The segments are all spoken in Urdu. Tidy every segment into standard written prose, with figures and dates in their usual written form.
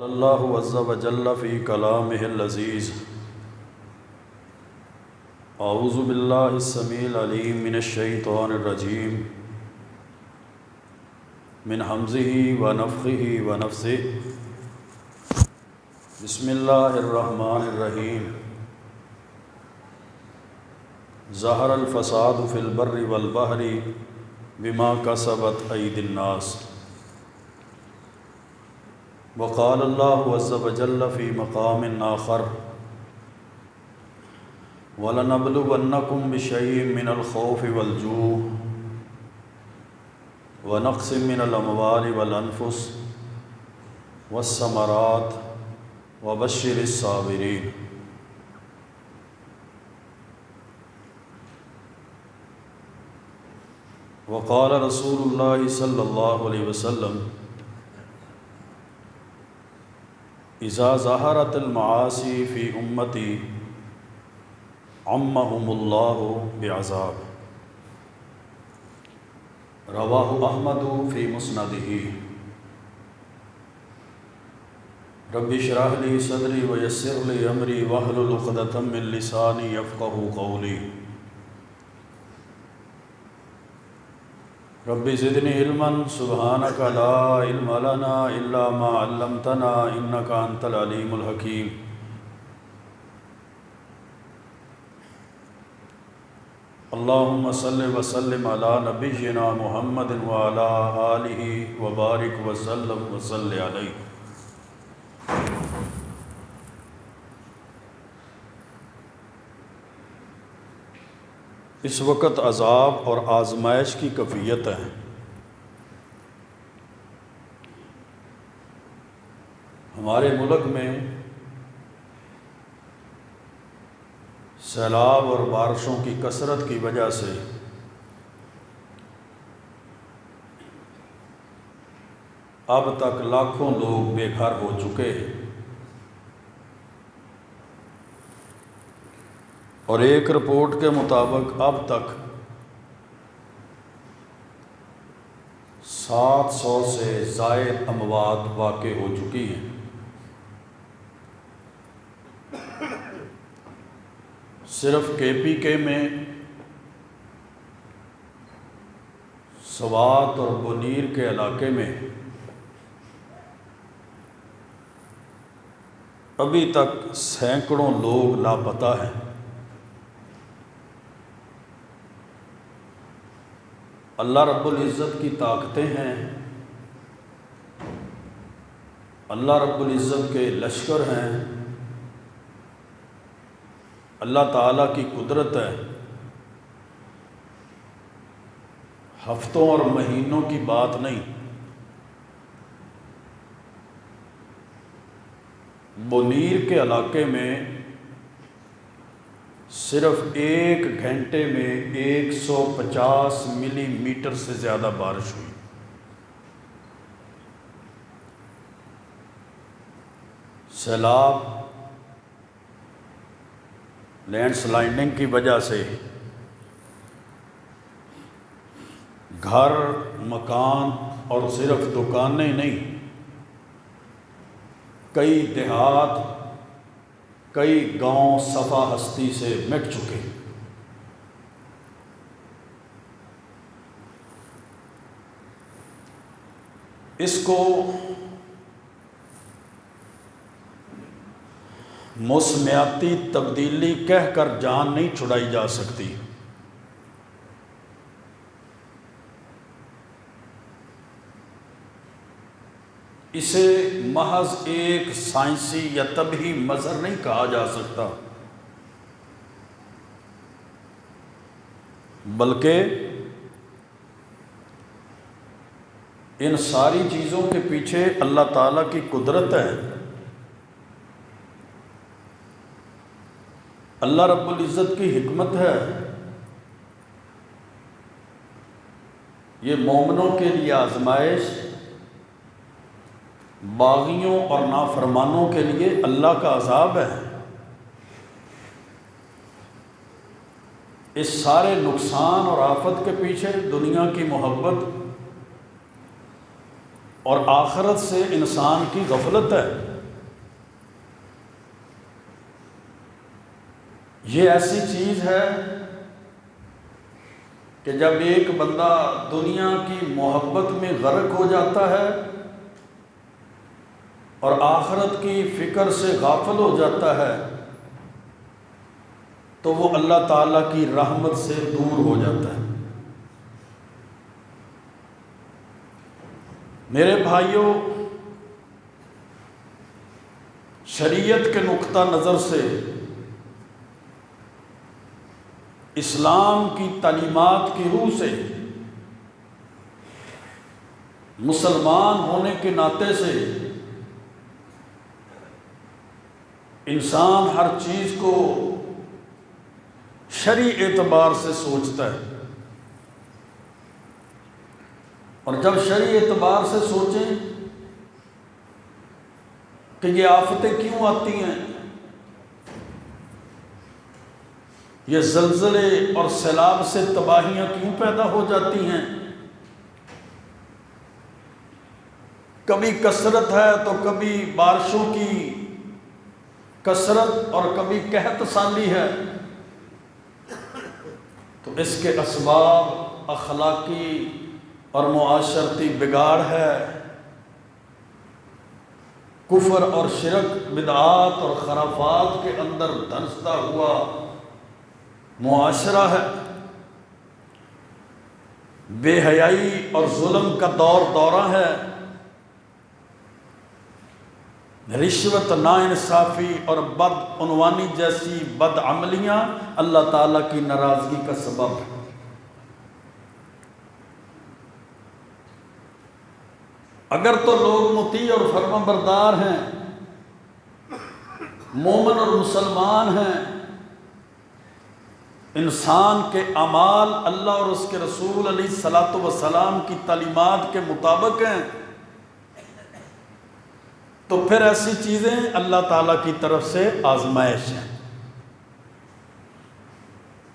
اللہ عز و جل فی کلامہ العزیز اعوذ باللہ السمیع العلیم من الشیطان الرجیم من حمزہ ونفخہ ونفثہ بسم اللہ الرحمن الرحیم ظہر الفساد فی البر والبحر بما کسبت ایدی الناس وقال اللہ عز و جل فی مقام آخر وَلَنَبْلُوَنَّكُمْ بِشَيْءٍ مِّنَ الْخَوْفِ وَالْجُوعِ وَنَقْصٍ مِّنَ الْأَمْوَالِ وَالْأَنفُسِ وَالثَّمَرَاتِ وَبَشِّرِ الصَّابِرِينَ۔ وقال رسول اللہ صلی اللہ علیہ وسلم اذا ظہرت المعاصی فی امتی عمہم اللہ بعذاب، رواہ احمد فی مسندہ۔ رب اشرح لی صدری ویسر لی امری واحلل عقدۃ من لسانی یفقہوا قولی۔ رب زدنی علما سبحانک لا علم لنا الا ما علمتنا انک انت العلیم الحکیم۔ اللہم صل وسلم علی نبینا محمد وعلی آلہ وبارک وسلم وصلی علیہ۔ اس وقت عذاب اور آزمائش کی کیفیت ہے۔ ہمارے ملک میں سیلاب اور بارشوں کی کثرت کی وجہ سے اب تک لاکھوں لوگ بے گھر ہو چکے ہیں، اور ایک رپورٹ کے مطابق اب تک 700 سے زائد اموات واقع ہو چکی ہیں۔ صرف KPK میں سوات اور بنیر کے علاقے میں ابھی تک سینکڑوں لوگ لاپتہ ہیں۔ اللہ رب العزت کی طاقتیں ہیں، اللہ رب العزت کے لشکر ہیں، اللہ تعالیٰ کی قدرت ہے۔ ہفتوں اور مہینوں کی بات نہیں، بنیر کے علاقے میں صرف 1 گھنٹے میں 150 ملی میٹر سے زیادہ بارش ہوئی۔ سیلاب، لینڈ سلائڈنگ کی وجہ سے گھر، مکان اور صرف دکانیں نہیں، کئی دیہات، کئی گاؤں صفا ہستی سے مٹ چکے۔ اس کو موسمیاتی تبدیلی کہہ کر جان نہیں چھڑائی جا سکتی۔ اسے محض ایک سائنسی یا طبی مظہر نہیں کہا جا سکتا، بلکہ ان ساری چیزوں کے پیچھے اللہ تعالیٰ کی قدرت ہے۔ اللہ رب العزت کی حکمت ہے۔ یہ مومنوں کے لیے آزمائش، باغیوں اور نافرمانوں کے لیے اللہ کا عذاب ہے۔ اس سارے نقصان اور آفت کے پیچھے دنیا کی محبت، اور آخرت سے انسان کی غفلت ہے۔ یہ ایسی چیز ہے کہ جب ایک بندہ دنیا کی محبت میں غرق ہو جاتا ہے اور آخرت کی فکر سے غافل ہو جاتا ہے تو وہ اللہ تعالیٰ کی رحمت سے دور ہو جاتا ہے۔ میرے بھائیوں، شریعت کے نقطہ نظر سے اسلام کی تعلیمات کی روح سے مسلمان ہونے کے ناطے سے انسان ہر چیز کو شرعی اعتبار سے سوچتا ہے، اور جب شرعی اعتبار سے سوچیں کہ یہ آفتیں کیوں آتی ہیں، یہ زلزلے اور سیلاب سے تباہیاں کیوں پیدا ہو جاتی ہیں، کبھی کثرت ہے تو کبھی بارشوں کی کثرت اور کبھی قحط سالی ہے، تو اس کے اسباب اخلاقی اور معاشرتی بگاڑ ہے، کفر اور شرک، بدعات اور خرافات کے اندر دھنستا ہوا معاشرہ ہے، بے حیائی اور ظلم کا دورہ ہے، رشوت، ناانصافی اور بدعنوانی جیسی بدعملیاں اللہ تعالیٰ کی ناراضگی کا سبب ہے۔ اگر تو لوگ مطیع اور فرما بردار ہیں، مومن اور مسلمان ہیں، انسان کے اعمال اللہ اور اس کے رسول علیہ الصلاۃ والسلام کی تعلیمات کے مطابق ہیں، تو پھر ایسی چیزیں اللہ تعالیٰ کی طرف سے آزمائش ہیں۔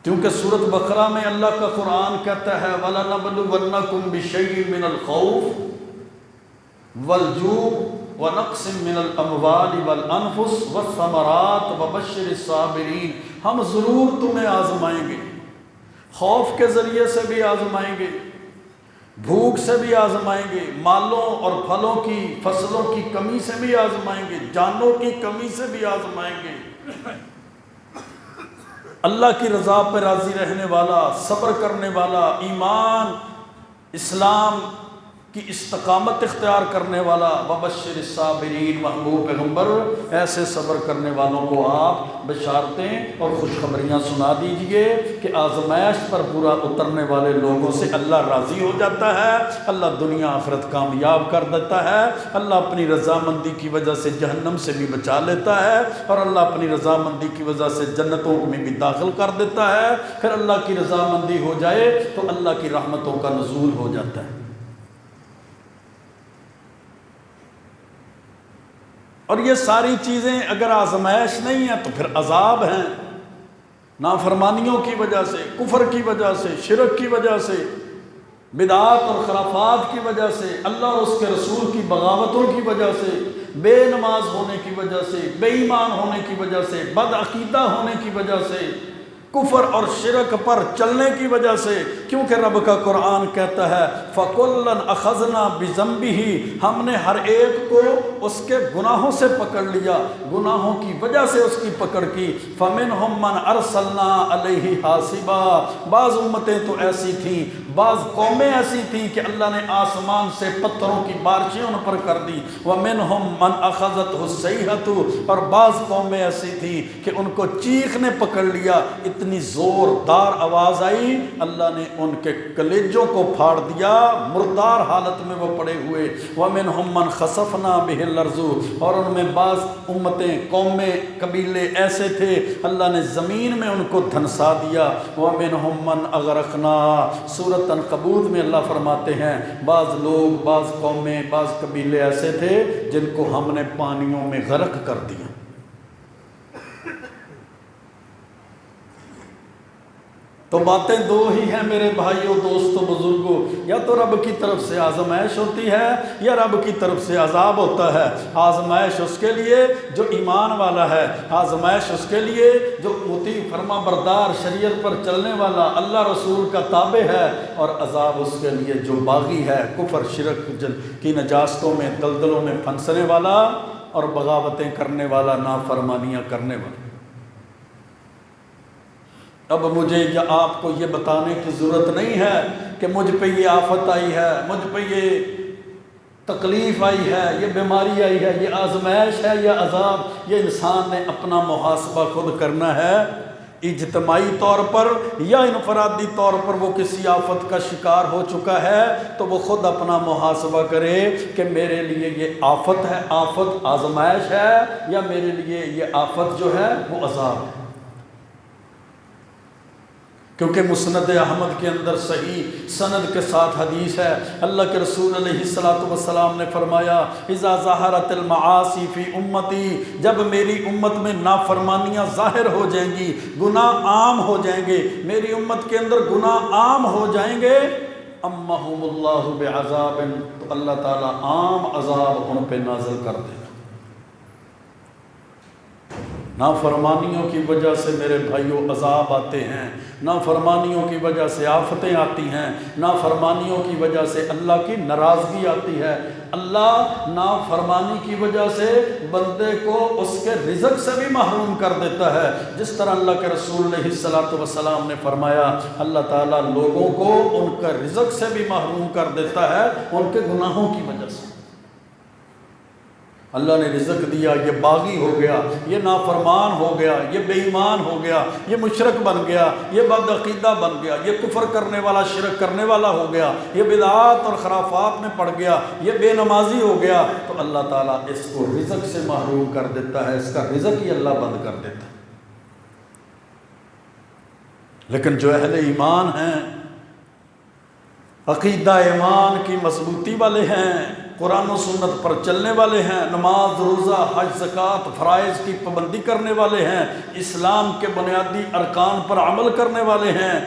کیونکہ سورۃ بقرہ میں اللہ کا قرآن کہتا ہے وَلَنَبْلُوَنَّكُمْ بِشَيْءٍ مِّنَ الْخَوْفِ وَالْجُوعِ وَنَقْصٍ مِّنَ الْأَمْوَالِ وَالْأَنفُسِ وَالثَّمَرَاتِ وَبَشِّرِ الصَّابِرِينَ، ہم ضرور تمہیں آزمائیں گے، خوف کے ذریعے سے بھی آزمائیں گے، بھوک سے بھی آزمائیں گے، مالوں اور پھلوں کی فصلوں کی کمی سے بھی آزمائیں گے، جانوں کی کمی سے بھی آزمائیں گے۔ اللہ کی رضا پہ راضی رہنے والا، صبر کرنے والا، ایمان اسلام کی استقامت اختیار کرنے والا، وبشر الصابرین، محبوب پیغمبر ایسے صبر کرنے والوں کو آپ بشارتیں اور خوشخبریاں سنا دیجئے کہ آزمائش پر پورا اترنے والے لوگوں سے اللہ راضی ہو جاتا ہے، اللہ دنیا آخرت کامیاب کر دیتا ہے، اللہ اپنی رضامندی کی وجہ سے جہنم سے بھی بچا لیتا ہے، اور اللہ اپنی رضامندی کی وجہ سے جنتوں میں بھی داخل کر دیتا ہے۔ پھر اللہ کی رضامندی ہو جائے تو اللہ کی رحمتوں کا نزول ہو جاتا ہے۔ اور یہ ساری چیزیں اگر آزمائش نہیں ہیں تو پھر عذاب ہیں، نافرمانیوں کی وجہ سے، کفر کی وجہ سے، شرک کی وجہ سے، بدعات اور خرافات کی وجہ سے، اللہ اور اس کے رسول کی بغاوتوں کی وجہ سے، بے نماز ہونے کی وجہ سے، بے ایمان ہونے کی وجہ سے، بد عقیدہ ہونے کی وجہ سے، کفر اور شرک پر چلنے کی وجہ سے، کیونکہ رب کا قرآن کہتا ہے فَكُلًّا أَخَذْنَا بِذَنبِهِ، ہم نے ہر ایک کو اس کے گناہوں سے پکڑ لیا، گناہوں کی وجہ سے اس کی پکڑ کی۔ فَمِنْهُمْ مَنْ أَرْسَلْنَا عَلَيْهِ حَاصِبًا، بعض امتیں تو ایسی تھیں، بعض قومیں ایسی تھیں کہ اللہ نے آسمان سے پتھروں کی بارشیں ان پر کر دی۔ وَمِنْهُمْ مَنْ أَخَذَتْهُ الصَّيْحَةُ، اور بعض قومیں ایسی تھیں کہ ان کو چیخ نے پکڑ لیا، اتنی زوردار آواز آئی، اللہ نے ان کے کلیجوں کو پھاڑ دیا، مردار حالت میں وہ پڑے ہوئے۔ وَمِنْهُمْ مَنْ خَسَفْنَا بِهِ الْأَرْضُ، اور ان میں بعض امتیں، قومیں، قبیلے ایسے تھے اللہ نے زمین میں ان کو دھنسا دیا۔ وَمِنْهُمْ مَنْ أَغْرَقْنَا، سورۃ عنکبوت میں اللہ فرماتے ہیں بعض لوگ، بعض قومیں، بعض قبیلے ایسے تھے جن کو ہم نے پانیوں میں غرق کر دیا۔ تو باتیں دو ہی ہیں میرے بھائیوں، دوستوں، بزرگوں، یا تو رب کی طرف سے آزمائش ہوتی ہے یا رب کی طرف سے عذاب ہوتا ہے۔ آزمائش اس کے لیے جو ایمان والا ہے، آزمائش اس کے لیے جو مطیع فرما بردار شریعت پر چلنے والا اللہ رسول کا تابع ہے، اور عذاب اس کے لیے جو باغی ہے، کفر شرک کی نجاستوں میں دلدلوں میں پھنسنے والا اور بغاوتیں کرنے والا، نافرمانیاں کرنے والا۔ اب مجھے یا آپ کو یہ بتانے کی ضرورت نہیں ہے کہ مجھ پہ یہ آفت آئی ہے، مجھ پہ یہ تکلیف آئی ہے، یہ بیماری آئی ہے، یہ آزمائش ہے یا عذاب۔ یہ انسان نے اپنا محاسبہ خود کرنا ہے، اجتماعی طور پر یا انفرادی طور پر وہ کسی آفت کا شکار ہو چکا ہے تو وہ خود اپنا محاسبہ کرے کہ میرے لیے یہ آفت ہے، آفت آزمائش ہے، یا میرے لیے یہ آفت جو ہے وہ عذاب ہے۔ کیونکہ مسند احمد کے اندر صحیح سند کے ساتھ حدیث ہے، اللہ کے رسول علیہ السلام نے فرمایا اذا ظہرت المعاصی فی امتی، جب میری امت میں نافرمانیاں ظاہر ہو جائیں گی، گناہ عام ہو جائیں گے، میری امت کے اندر گناہ عام ہو جائیں گے، امہم اللہ بعذاب، تو اللہ تعالیٰ عام عذاب ان پہ نازل کر دے گا۔ نافرمانیوں کی وجہ سے میرے بھائیوں عذاب آتے ہیں، نافرمانیوں کی وجہ سے آفتیں آتی ہیں، نافرمانیوں کی وجہ سے اللہ کی ناراضگی آتی ہے۔ اللہ نافرمانی کی وجہ سے بندے کو اس کے رزق سے بھی محروم کر دیتا ہے، جس طرح اللہ کے رسول علیہ السلام نے فرمایا اللہ تعالیٰ لوگوں کو ان کا رزق سے بھی محروم کر دیتا ہے ان کے گناہوں کی وجہ سے۔ اللہ نے رزق دیا، یہ باغی ہو گیا، یہ نافرمان ہو گیا، یہ بے ایمان ہو گیا، یہ مشرک بن گیا، یہ بد عقیدہ بن گیا، یہ کفر کرنے والا شرک کرنے والا ہو گیا، یہ بدعات اور خرافات میں پڑ گیا، یہ بے نمازی ہو گیا، تو اللہ تعالیٰ اس کو رزق سے محروم کر دیتا ہے، اس کا رزق ہی اللہ بند کر دیتا ہے۔ لیکن جو اہل ایمان ہیں، عقیدہ ایمان کی مضبوطی والے ہیں، قرآن و سنت پر چلنے والے ہیں، نماز روزہ حج زکوٰۃ فرائض کی پابندی کرنے والے ہیں، اسلام کے بنیادی ارکان پر عمل کرنے والے ہیں،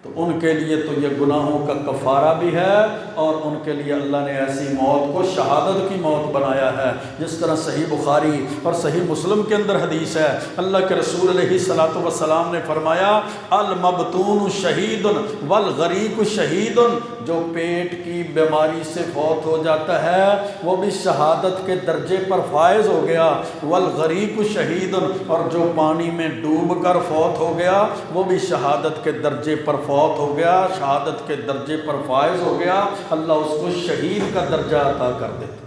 تو ان کے لیے تو یہ گناہوں کا کفارہ بھی ہے، اور ان کے لیے اللہ نے ایسی موت کو شہادت کی موت بنایا ہے، جس طرح صحیح بخاری اور صحیح مسلم کے اندر حدیث ہے، اللہ کے رسول علیہ السلام نے فرمایا المبتون شہید والغریق شہید، جو پیٹ کی بیماری سے فوت ہو جاتا ہے وہ بھی شہادت کے درجے پر فائز ہو گیا، والغریق شہید، اور جو پانی میں ڈوب کر فوت ہو گیا وہ بھی شہادت کے درجے پر فوت ہو گیا، شہادت کے درجے پر فائز ہو گیا، اللہ اس کو شہید کا درجہ عطا کر دیتا۔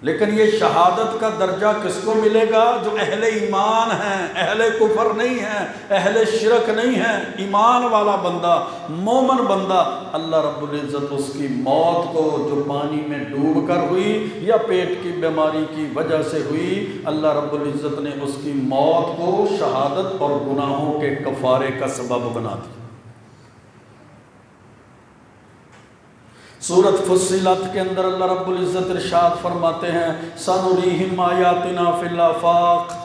لیکن یہ شہادت کا درجہ کس کو ملے گا؟ جو اہل ایمان ہیں، اہل کفر نہیں ہیں، اہل شرک نہیں ہیں، ایمان والا بندہ، مومن بندہ، اللہ رب العزت اس کی موت کو جو پانی میں ڈوب کر ہوئی یا پیٹ کی بیماری کی وجہ سے ہوئی، اللہ رب العزت نے اس کی موت کو شہادت اور گناہوں کے کفارے کا سبب بنا دیا۔ سورۃ فصلت کے اندر اللہ رب العزت ارشاد فرماتے ہیں سَنُرِيهِمْ آیَاتِنَا فِي الْآفَاقِ،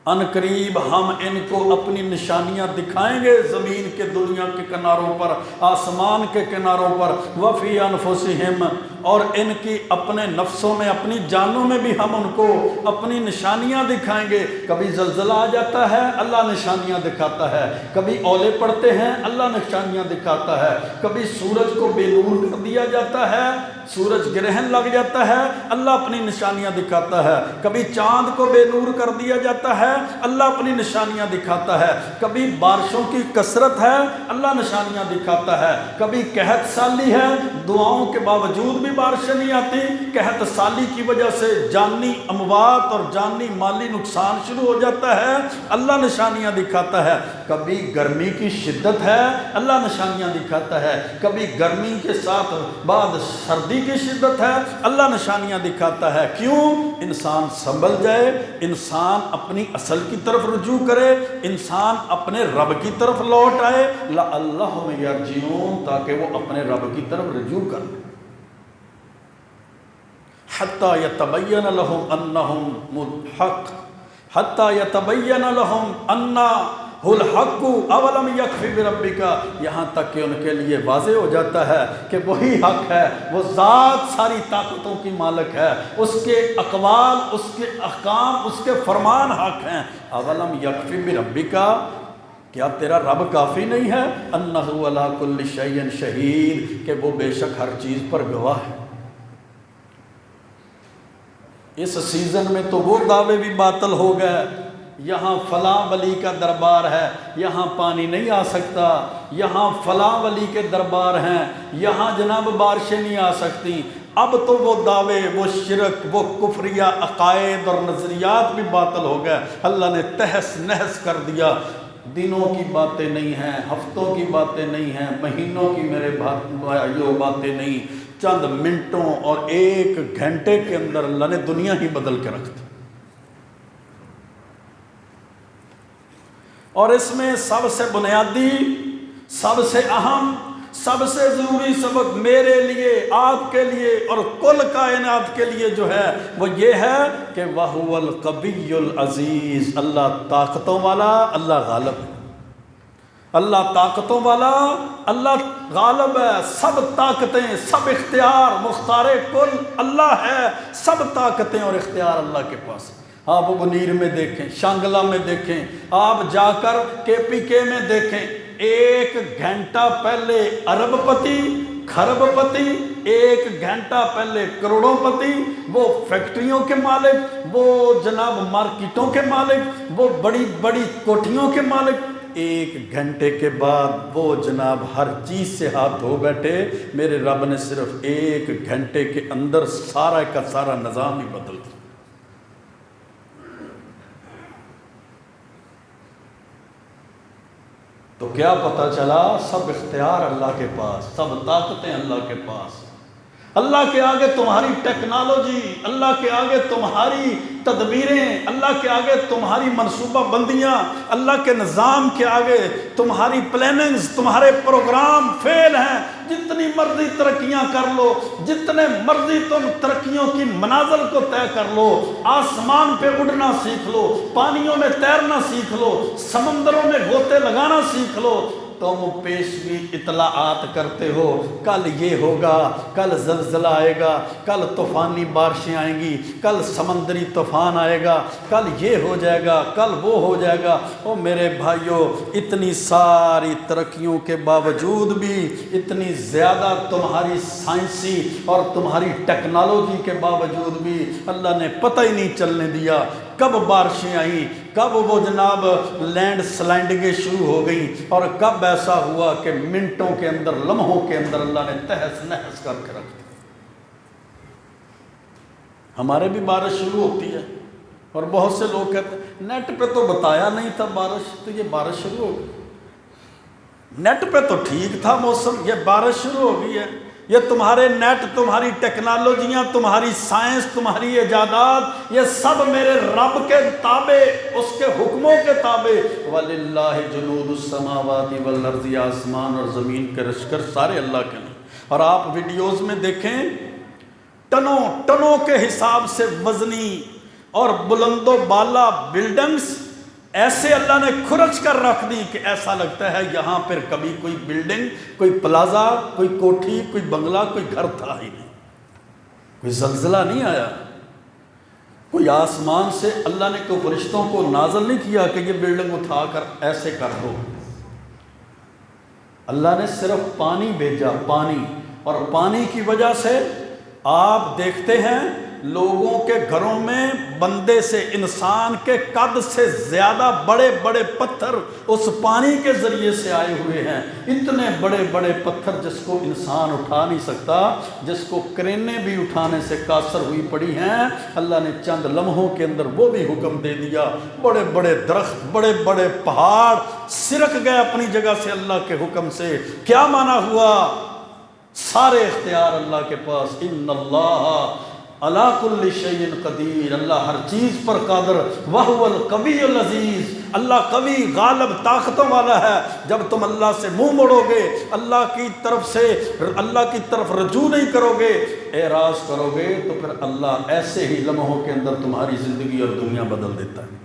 ان قریب ہم ان کو اپنی نشانیاں دکھائیں گے زمین کے دنیا کے کناروں پر، آسمان کے کناروں پر، وَفِي أَنفُسِهِمْ، اور ان کی اپنے نفسوں میں، اپنی جانوں میں بھی ہم ان کو اپنی نشانیاں دکھائیں گے۔ کبھی زلزلہ آ جاتا ہے اللہ نشانیاں دکھاتا ہے، کبھی اولے پڑتے ہیں اللہ نشانیاں دکھاتا ہے، کبھی سورج کو بے نور کر دیا جاتا ہے، سورج گرہن لگ جاتا ہے اللہ اپنی نشانیاں دکھاتا ہے، کبھی چاند کو بے نور کر دیا جاتا ہے اللہ اپنی نشانیاں دکھاتا ہے، کبھی بارشوں کی کثرت ہے اللہ نشانیاں دکھاتا ہے، کبھی قحط سالی ہے دعاؤں کے باوجود بھی بارشیں نہیں آتی، قحط سالی کی وجہ سے جانی اموات اور جانی مالی نقصان شروع ہو جاتا ہے اللہ نشانیاں دکھاتا ہے، کبھی گرمی کی شدت ہے اللہ نشانیاں دکھاتا ہے، کبھی گرمی کے ساتھ بعد سردی کی شدت ہے اللہ نشانیاں دکھاتا ہے۔ کیوں؟ انسان سنبھل جائے، انسان اپنی اصل کی طرف رجوع کرے، انسان اپنے رب کی طرف لوٹ آئے، لعلہم یرجعون، تاکہ وہ اپنے رب کی طرف رجوع کر لیں، حتی یتبین لہم انہم الحق، حتی یتبین لہم انہ الحق اولم یکفی بربک، یہاں تک کہ ان کے لیے واضح ہو جاتا ہے کہ وہی حق ہے، وہ ذات ساری طاقتوں کی مالک ہے، اس کے اقوال، اس کے احکام، اس کے فرمان حق ہیں۔ اولم یکفی بربک، کیا تیرا رب کافی نہیں ہے؟ انہ علی کل شیء شہید، کہ وہ بے شک ہر چیز پر گواہ ہے۔ اس سیزن میں تو وہ دعوے بھی باطل ہو گئے، یہاں فلاں ولی کا دربار ہے، یہاں پانی نہیں آ سکتا، یہاں فلاں ولی کے دربار ہیں، یہاں جناب بارشیں نہیں آ سکتی۔ اب تو وہ دعوے، وہ شرک، وہ کفریہ عقائد اور نظریات بھی باطل ہو گئے۔ اللہ نے تہس نہس کر دیا۔ دنوں کی باتیں نہیں ہیں، ہفتوں کی باتیں نہیں ہیں، مہینوں کی میرے بھائیوں باتیں نہیں، چند منٹوں اور ایک گھنٹے کے اندر اللہ نے دنیا ہی بدل کے رکھ دی۔ اور اس میں سب سے بنیادی، سب سے اہم، سب سے ضروری سبق میرے لیے، آپ کے لیے اور کل کائنات کے لیے جو ہے وہ یہ ہے کہ وَهُوَ الْقَوِيُّ الْعَزِيزُ، اللہ طاقتوں والا، اللہ غالب ہے، اللہ طاقتوں والا، اللہ غالب ہے۔ سب طاقتیں، سب اختیار مختار کل اللہ ہے، سب طاقتیں اور اختیار اللہ کے پاس ہیں۔ آپ منیر میں دیکھیں، شانگلہ میں دیکھیں، آپ جا کر KPK میں دیکھیں، ایک گھنٹہ پہلے ارب پتی، کھرب پتی، ایک گھنٹہ پہلے کروڑوں پتی، وہ فیکٹریوں کے مالک، وہ جناب مارکیٹوں کے مالک، وہ بڑی بڑی کوٹھیوں کے مالک، ایک گھنٹے کے بعد وہ جناب ہر چیز سے ہاتھ دھو بیٹھے۔ میرے رب نے صرف ایک گھنٹے کے اندر سارا کا سارا نظام ہی بدل دیا۔ تو کیا پتہ چلا؟ سب اختیار اللہ کے پاس، سب طاقتیں اللہ کے پاس۔ اللہ کے آگے تمہاری ٹیکنالوجی، اللہ کے آگے تمہاری تدبیریں، اللہ کے آگے تمہاری منصوبہ بندیاں، اللہ کے نظام کے آگے تمہاری پلاننگز، تمہارے پروگرام فیل ہیں۔ جتنی مرضی ترقیاں کر لو، جتنے مرضی تم ترقیوں کی منازل کو طے کر لو، آسمان پہ اڑنا سیکھ لو، پانیوں میں تیرنا سیکھ لو، سمندروں میں غوطے لگانا سیکھ لو، تم پیشگی اطلاعات کرتے ہو، کل یہ ہوگا، کل زلزلہ آئے گا، کل طوفانی بارشیں آئیں گی، کل سمندری طوفان آئے گا، کل یہ ہو جائے گا، کل وہ ہو جائے گا۔ او میرے بھائیوں، اتنی ساری ترقیوں کے باوجود بھی، اتنی زیادہ تمہاری سائنسی اور تمہاری ٹیکنالوجی کے باوجود بھی اللہ نے پتہ ہی نہیں چلنے دیا کب بارشیں آئیں، کب وہ جناب لینڈ سلائڈنگیں شروع ہو گئیں، اور کب ایسا ہوا کہ منٹوں کے اندر، لمحوں کے اندر اللہ نے تہس نہس کر کے رکھ دیا۔ ہمارے بھی بارش شروع ہوتی ہے اور بہت سے لوگ کہتے ہیں نیٹ پہ تو بتایا نہیں تھا بارش، تو یہ بارش شروع ہو گئی۔ نیٹ پہ تو ٹھیک تھا موسم، یہ بارش شروع ہو گئی ہے۔ یہ تمہارے نیٹ، تمہاری ٹیکنالوجیاں، تمہاری سائنس، تمہاری ایجادات، یہ سب میرے رب کے تابع، اس کے حکموں کے تابع۔ وَلِلَّهِ جُنُودُ السَّمَاوَاتِ وَالْأَرْضِ، آسمان اور زمین کے لشکر سارے اللہ کے ہیں۔ اور آپ ویڈیوز میں دیکھیں، ٹنوں کے حساب سے وزنی اور بلند و بالا بلڈنگز ایسے اللہ نے کھرچ کر رکھ دی کہ ایسا لگتا ہے یہاں پر کبھی کوئی بلڈنگ، کوئی پلازا، کوئی کوٹھی، کوئی بنگلہ، کوئی گھر تھا ہی نہیں، کوئی زلزلہ نہیں آیا، کوئی آسمان سے اللہ نے کوئی فرشتوں کو نازل نہیں کیا کہ یہ بلڈنگ اٹھا کر ایسے کر دو۔ اللہ نے صرف پانی بھیجا، پانی، اور پانی کی وجہ سے آپ دیکھتے ہیں لوگوں کے گھروں میں بندے سے، انسان کے قد سے زیادہ بڑے بڑے پتھر اس پانی کے ذریعے سے آئے ہوئے ہیں۔ اتنے بڑے بڑے پتھر جس کو انسان اٹھا نہیں سکتا، جس کو کرینے بھی اٹھانے سے قاصر ہوئی پڑی ہیں، اللہ نے چند لمحوں کے اندر وہ بھی حکم دے دیا۔ بڑے بڑے درخت، بڑے بڑے پہاڑ سرک گئے اپنی جگہ سے اللہ کے حکم سے۔ کیا معنی ہوا؟ سارے اختیار اللہ کے پاس۔ ان اللہ علی کل شیء قدیر، اللہ ہر چیز پر قادر۔ وَهُوَ الْقَوِيُّ الْعَزِيزُ، اللہ قوی، غالب، طاقتوں والا ہے۔ جب تم اللہ سے منہ موڑو گے، اللہ کی طرف رجوع نہیں کرو گے، اعراض کرو گے، تو پھر اللہ ایسے ہی لمحوں کے اندر تمہاری زندگی اور دنیا بدل دیتا ہے۔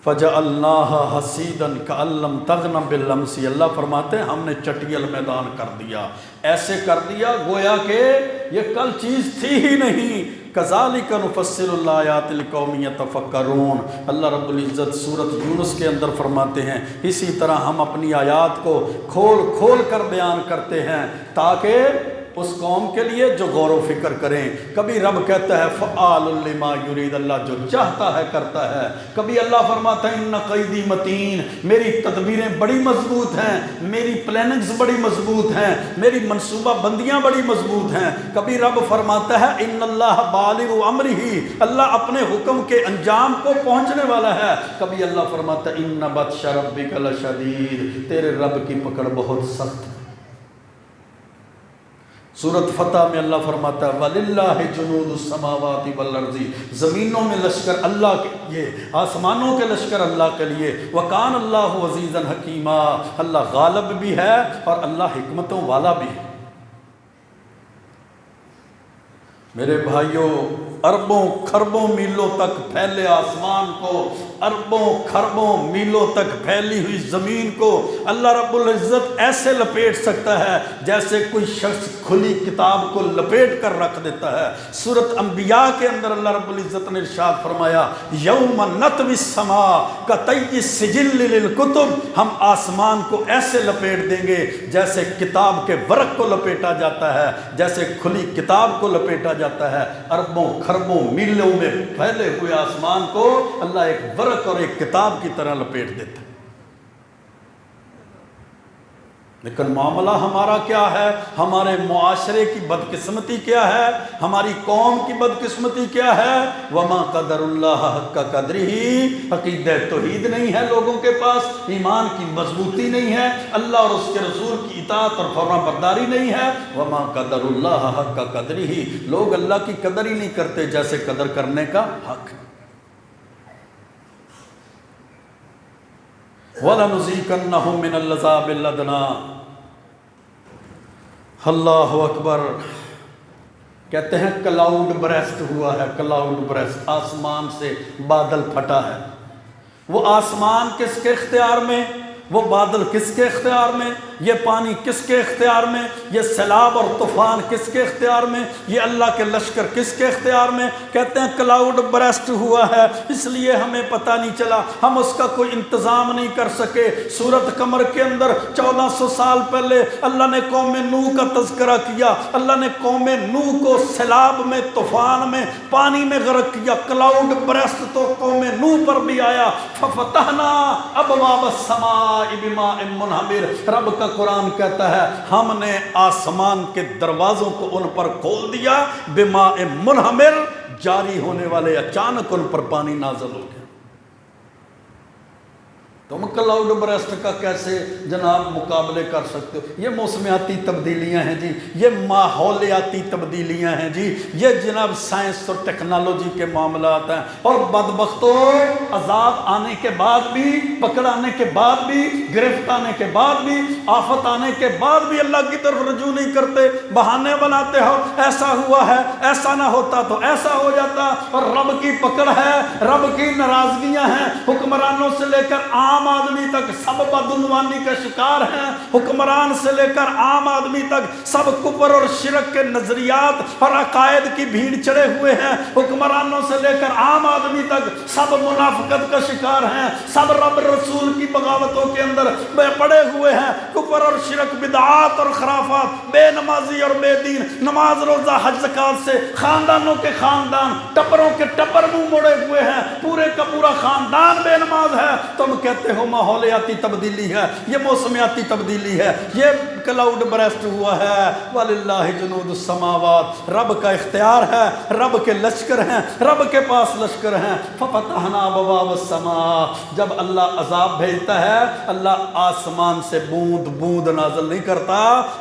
فَجَعَلْنَاهَا حَصِيدًا كَأَن لَّمْ تَغْنَ بِالْأَمْسِ، اللہ فرماتے ہیں ہم نے چٹیل میدان کر دیا، ایسے کر دیا گویا کہ یہ کل چیز تھی ہی نہیں۔ كَذَلِكَ نُفَصِّلُ الْآيَاتِ لِقَوْمٍ يَتَفَكَّرُونَ، اللہ رب العزت سورۃ یونس کے اندر فرماتے ہیں اسی طرح ہم اپنی آیات کو کھول کھول کر بیان کرتے ہیں تاکہ اس قوم کے لیے جو غور و فکر کریں۔ کبھی رب کہتا ہے فعال لما یرید، اللہ جو چاہتا ہے کرتا ہے۔ کبھی اللہ فرماتا ہے ان قیدی متین، میری تدبیریں بڑی مضبوط ہیں، میری پلاننگز بڑی مضبوط ہیں، میری منصوبہ بندیاں بڑی مضبوط ہیں۔ کبھی رب فرماتا ہے ان اللہ بالغ امرہ، اللہ اپنے حکم کے انجام کو پہنچنے والا ہے۔ کبھی اللہ فرماتا ہے ان بطش ربک لشدید، تیرے رب کی پکڑ بہت سخت ہے۔ سورۃ فتح میں اللہ فرماتا ہے وَلِلَّهِ جُنُودُ السَّمَاوَاتِ وَالْأَرْضِ، زمینوں میں لشکر اللہ کے لیے، آسمانوں کے لشکر اللہ کے لیے۔ وَكَانَ اللَّهُ عَزِيزًا حَكِيمًا، اللہ غالب بھی ہے اور اللہ حکمتوں والا بھی ہے۔ میرے بھائیوں، اربوں کھربوں میلوں تک پھیلے آسمان کو، اربوں کھربوں میلوں تک پھیلی ہوئی زمین کو اللہ رب العزت ایسے لپیٹ سکتا ہے جیسے کوئی شخص کھلی کتاب کو لپیٹ کر رکھ دیتا ہے۔ سورۃ انبیاء کے اندر اللہ رب العزت نے ارشاد فرمایا یوم نطوی السماء کطی السجل للکتب، ہم آسمان کو ایسے لپیٹ دیں گے جیسے کتاب کے ورق کو لپیٹا جاتا ہے، جیسے کھلی کتاب کو لپیٹا جاتا ہے۔ اربوں کھربوں میلوں میں پھیلے ہوئے آسمان کو اللہ ایک ورق اور ایک کتاب کی طرح لپیٹ دیتا ہے۔ لیکن معاملہ ہمارا کیا ہے؟ ہمارے معاشرے کی بدقسمتی کیا ہے؟ ہماری قوم کی بدقسمتی کیا ہے؟ وَمَا قَدَرُ اللَّهَ حَقَّ قَدْرِهِ، عقیدہ توحید نہیں ہے لوگوں کے پاس، ایمان کی مضبوطی نہیں ہے، اللہ اور اس کے رسول کی اطاعت اور فرما برداری نہیں ہے۔ وَمَا قَدَرُ اللَّهَ حَقَّ قَدْرِهِ، لوگ اللہ کی قدر ہی نہیں کرتے جیسے قدر کرنے کا حق ہے۔ وَلَنُذِيقَنَّهُم مِّنَ الْعَذَابِ الْأَدْنَىٰ، اللہ اکبر۔ کہتے ہیں کلاؤڈ برسٹ ہوا ہے، کلاؤڈ برسٹ، آسمان سے بادل پھٹا ہے۔ وہ آسمان کس کے اختیار میں؟ وہ بادل کس کے اختیار میں؟ یہ پانی کس کے اختیار میں؟ یہ سیلاب اور طوفان کس کے اختیار میں؟ یہ اللہ کے لشکر کس کے اختیار میں؟ کہتے ہیں کلاؤڈ برسٹ ہوا ہے، اس لیے ہمیں پتہ نہیں چلا، ہم اس کا کوئی انتظام نہیں کر سکے۔ سورۃ قمر کے اندر 1400 سال پہلے اللہ نے قوم نوح کا تذکرہ کیا، اللہ نے قوم نوح کو سیلاب میں، طوفان میں، پانی میں غرق کیا۔ کلاؤڈ برسٹ تو قوم نوح پر بھی آیا۔ فَفَتَحْنَا أَبْوَابَ السَّمَاءِ بِمَاءٍ مُنْهَمِرٍ، رب کا قرآن کہتا ہے ہم نے آسمان کے دروازوں کو ان پر کھول دیا، بِمَاءٍ مُنْهَمِرٍ، جاری ہونے والے، اچانک ان پر پانی نازل ہو گیا۔ تم کلاؤڈ برسٹ کا کیسے جناب مقابلے کر سکتے ہو؟ یہ موسمیاتی تبدیلیاں ہیں جی، یہ ماحولیاتی تبدیلیاں ہیں جی، یہ جناب سائنس اور ٹیکنالوجی کے معاملات ہیں۔ اور بدبختوں، عذاب آنے کے بعد بھی، پکڑ آنے کے بعد بھی، گرفت آنے کے بعد بھی، آفت آنے کے بعد بھی اللہ کی طرف رجوع نہیں کرتے، بہانے بناتے ہو، ایسا ہوا ہے، ایسا نہ ہوتا تو ایسا ہو جاتا۔ اور رب کی پکڑ ہے، رب کی ناراضگیاں ہیں، حکمرانوں سے لے کر عام آدمی تک سب بدعنوانی کا شکار ہیں، حکمران سے لے کر عام آدمی تک سب کفر اور شرک کے نظریات اور عقائد کی بھیڑ چڑھے ہوئے ہیں، حکمرانوں سے لے کر عام آدمی تک سب منافقت کا شکار ہیں، سب رب رسول کی بغاوتوں کے اندر پڑے ہوئے ہیں، کفر اور شرک، بدعات اور خرافات، بے نمازی اور بے دین، نماز روزہ حج زکات سے خاندانوں کے خاندان، ٹبروں کے ٹبر منہ موڑے ہوئے ہیں، پورے کا پورا خاندان بے نماز ہے۔ تم کہتے ہو ماحولیاتی تبدیلی ہے، یہ موسمیاتی تبدیلی ہے، یہ کلاؤڈ برسٹ ہوا ہے۔ وَلِلَّهِ جُنُودُ السَّمَاوَاتِ، رب کا اختیار ہے، رب کے لشکر ہیں، رب کے پاس لشکر ہیں۔ فَفَتَحْنَا أَبْوَابَ السَّمَاءِ، جب اللہ عذاب بھیجتا ہے، اللہ آسمان سے بوند بوند نازل نہیں کرتا،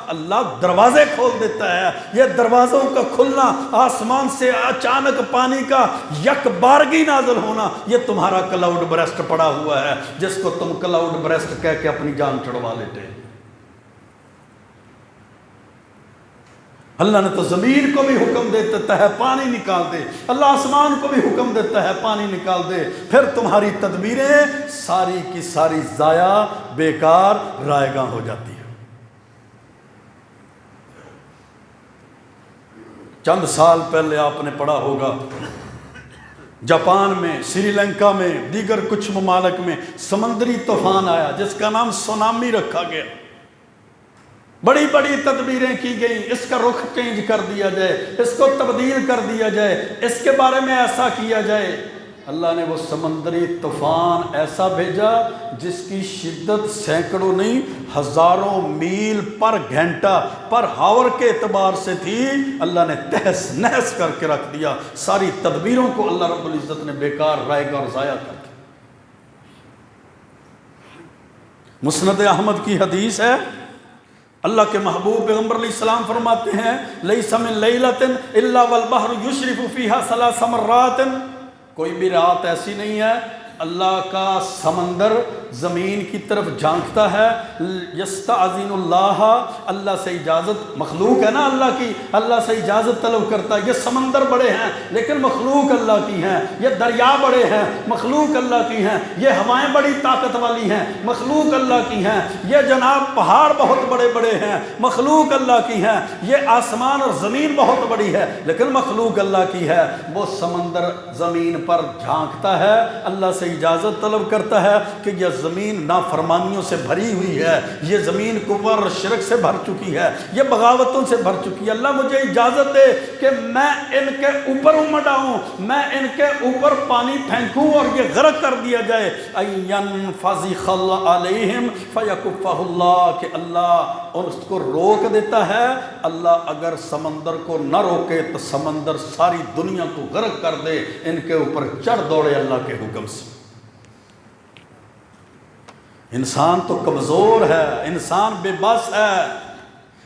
اللہ دروازے کھول دیتا ہے۔ یہ دروازوں کا کھلنا، آسمان سے اچانک پانی کا یک بارگی نازل ہونا، یہ تمہارا کلاؤڈ برسٹ پڑا ہوا ہے، جس کو تم کلاؤڈ برسٹ کہہ کے اپنی جان چڑھوا لیتے ہیں۔ اللہ نے تو زمین کو بھی حکم دے دیتا ہے پانی نکال دے، اللہ آسمان کو بھی حکم دیتا ہے پانی نکال دے، پھر تمہاری تدبیریں ساری کی ساری ضائع بیکار رائے گاں ہو جاتی ہیں۔ چند سال پہلے آپ نے پڑھا ہوگا جاپان میں، سری لنکا میں، دیگر کچھ ممالک میں سمندری طوفان آیا جس کا نام سونامی رکھا گیا۔ بڑی بڑی تدبیریں کی گئیں، اس کا رخ چینج کر دیا جائے، اس کو تبدیل کر دیا جائے، اس کے بارے میں ایسا کیا جائے۔ اللہ نے وہ سمندری طوفان ایسا بھیجا جس کی شدت سینکڑوں نہیں ہزاروں میل پر گھنٹہ پر ہاور کے اعتبار سے تھی، اللہ نے تہس نہس کر کے رکھ دیا، ساری تدبیروں کو اللہ رب العزت نے بیکار رائے گا اور ضائع کر دیا۔ مسند احمد کی حدیث ہے، اللہ کے محبوب پیغمبر علیہ السلام فرماتے ہیں لیس من لیلۃ الا والبحر یشرف فیہا ثلاث مرات، کوئی بھی رات ایسی نہیں ہے اللہ کا سمندر زمین کی طرف جھانکتا ہے، یستعذن اللہ، اللہ سے اجازت، مخلوق ہے نا اللہ کی، اللہ سے اجازت طلب کرتا ہے۔ یہ سمندر بڑے ہیں لیکن مخلوق اللہ کی ہیں، یہ دریا بڑے ہیں مخلوق اللہ کی ہیں، یہ ہوائیں بڑی طاقت والی ہیں مخلوق اللہ کی ہیں، یہ جناب پہاڑ بہت بڑے بڑے ہیں مخلوق اللہ کی ہیں، یہ آسمان اور زمین بہت بڑی ہے لیکن مخلوق اللہ کی ہے۔ وہ سمندر زمین پر جھانکتا ہے، اللہ سے اجازت طلب کرتا ہے کہ یہ زمین نافرمانیوں سے بھری ہوئی ہے، یہ زمین کفر اور شرک سے بھر چکی ہے، یہ بغاوتوں سے بھر چکی ہے، اللہ مجھے اجازت دے کہ میں ان کے اوپر امڑ آؤں، میں ان کے اوپر پانی پھینکوں اور یہ غرق کر دیا جائے۔ فَزِخَ عَلَيْهِمْ فَيَكُفَّهُ اللَّهُ، کہ اللہ اس کو روک دیتا ہے۔ اللہ اگر سمندر کو نہ روکے تو سمندر ساری دنیا کو غرق کر دے، ان کے اوپر چڑھ دوڑے اللہ کے حکم سے۔ انسان تو کمزور ہے، انسان بے بس ہے۔